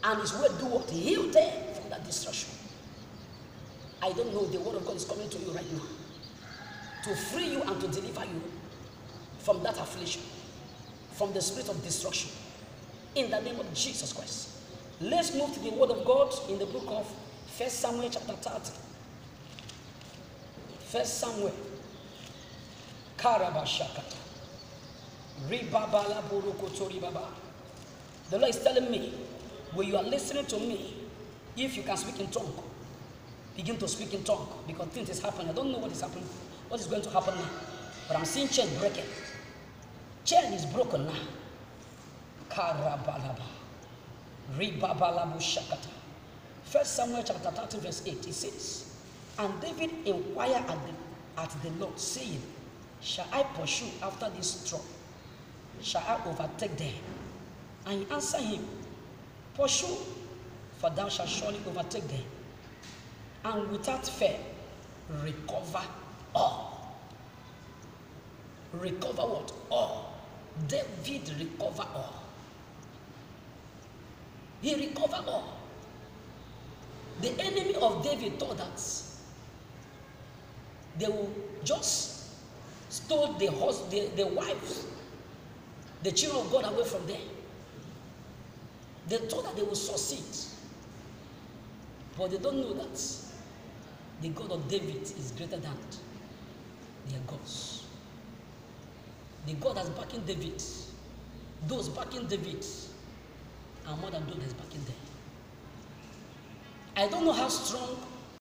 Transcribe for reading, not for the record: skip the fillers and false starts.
And his word do what? Heal them from that destruction. I don't know, the word of God is coming to you right now to free you and to deliver you from that affliction, from the spirit of destruction, in the name of Jesus Christ. Let's move to the word of God in the book of 1 Samuel chapter 30. 1 Samuel. Karabashakata. Ribabala burukotori baba. The Lord is telling me, when you are listening to me, if you can speak in tongue, begin to speak in tongue, because things is happening. I don't know what is happening, what is going to happen now, but I'm seeing chain breaking. Chain is broken now. Karabalaba. Ribabalabu shakata. 1 Samuel chapter 30 verse 8, it says, and David inquired at the Lord, saying, shall I pursue after this trouble? Shall I overtake them? And he answered him, pursue, for thou shalt surely overtake them, and without fear recover all. Recover what? All. David recovered all. He recovered all. The enemy of David thought that they will just stole the wives, the children of God away from them. They thought that they would succeed. But they don't know that the God of David is greater than their gods. The God that's backing David, those backing David are more than those that's backing them. I don't know how strong